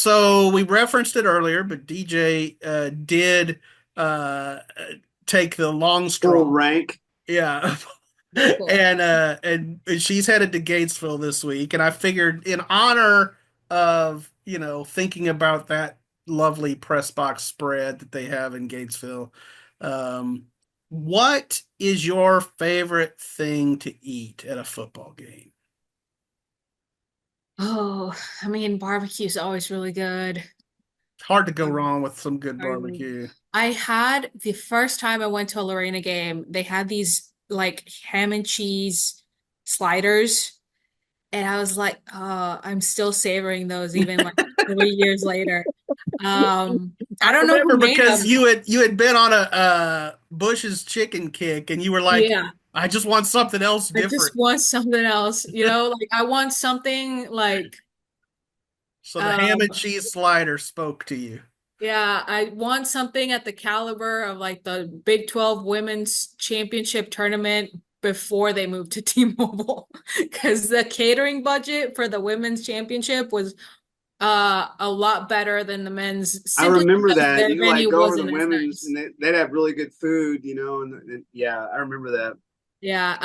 So we referenced it earlier, but DJ did uh, take the long Full straw. rank. Yeah. Very cool. And she's headed to Gatesville this week, and I figured in honor of, thinking about that lovely press box spread that they have in Gatesville, um, what is your favorite thing to eat at a football game? Oh, I mean, barbecue is always really good. Hard to go Um, wrong with some good um, barbecue. I had the first time I went to a Lorena game, they had these like ham and cheese sliders. And I was like, I'm still savoring those even like 3 years later. I I don't know who remember made because them. you had been on a Bush's chicken kick, and you were like, Yeah, I just want something else I just different. want something else, like I want something like So the ham and um cheese slider spoke to you. yeah, I want something at the caliber of like the Big 12 Women's Championship tournament before they moved to T-Mobile. Because the catering budget for the women's championship was a lot better than the men's I simply remember because that. their You like venue go over the wasn't as women's nice. and they'd have really good food, and yeah, I remember that. Yeah.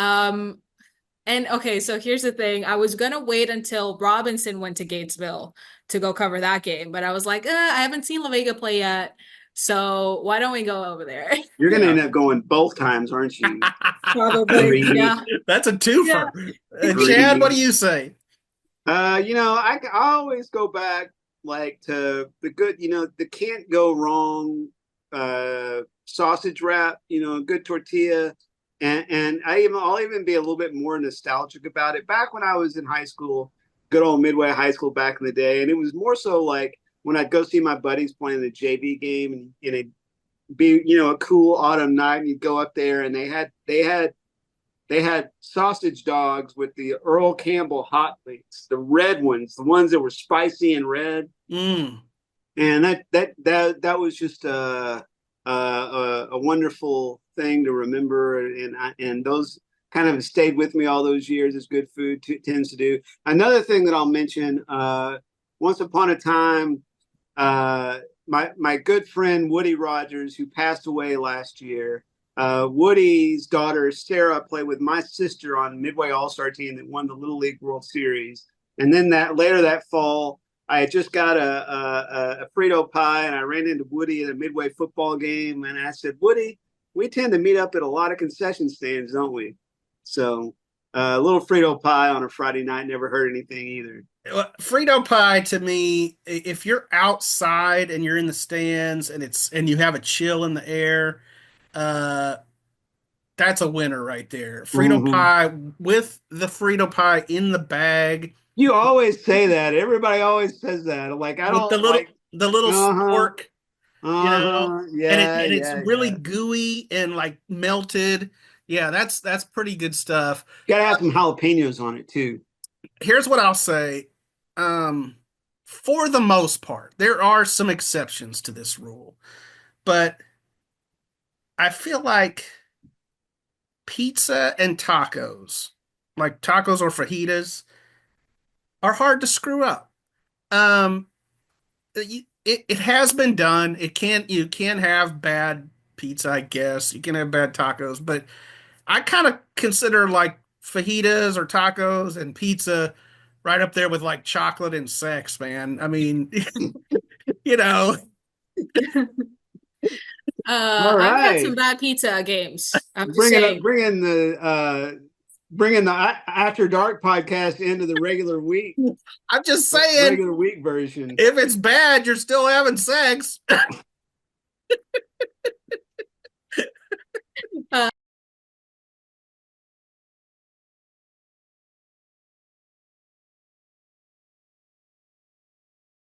And okay, so here's the thing. I was gonna wait until Robinson went to Gatesville to go cover that game, but I was like, I haven't seen La Vega play yet, so why don't we go over there? You're gonna Yeah. end up going both times, aren't you? Probably. Greedy, Yeah. That's a Yeah. twofer. Chad, what greedy. do you say? I always go back like to the good, the can't go wrong sausage wrap, a good tortilla. And I'll even be a little bit more nostalgic about it. Back when I was in high school, good old Midway High School back in the day, and it was more so like when I'd go see my buddies playing the JV game, and it'd be a cool autumn night, and you'd go up there, and they had sausage dogs with the Earl Campbell hot links, the red ones, the ones that were spicy and red, Mm. and that was just a wonderful thing to remember, and those kind of stayed with me all those years, as good food tends to do. Another thing that I'll mention, once upon a time, my good friend Woody Rogers, who passed away last year. Woody's daughter Sarah played with my sister on Midway All Star team that won the Little League World Series, and then that later that fall, I had just got a Frito pie, and I ran into Woody at a Midway football game, and I said, Woody, we tend to meet up at a lot of concession stands, don't we? So a little Frito pie on a Friday night never hurt anything either. Frito pie to me, if you're outside and you're in the stands and you have a chill in the air, uh, that's a winner right there. Frito Mm-hmm. pie with the Frito pie in the bag You always say that. Everybody always says that. Like I with the don't little like. the little Uh huh. spork, you Uh know, huh. and it Yeah. and it's Yeah. really Yeah. gooey and like melted. Yeah, that's pretty good stuff. Got to have some jalapenos on it too. Here's what I'll say. Um, for the most part, there are some exceptions to this rule, but I feel like pizza and tacos, like tacos or fajitas, are hard to screw up. Um, it has been done. You can have bad pizza, I guess. You can have bad tacos, but I kind of consider like fajitas or tacos and pizza right up there with like chocolate and sex, man. I mean, you know, All I've had some right. bad pizza at games. I'm just Bringing up, saying. bringing the After Dark podcast into the regular week, I'm just saying, regular week version. if it's bad, you're still having sex.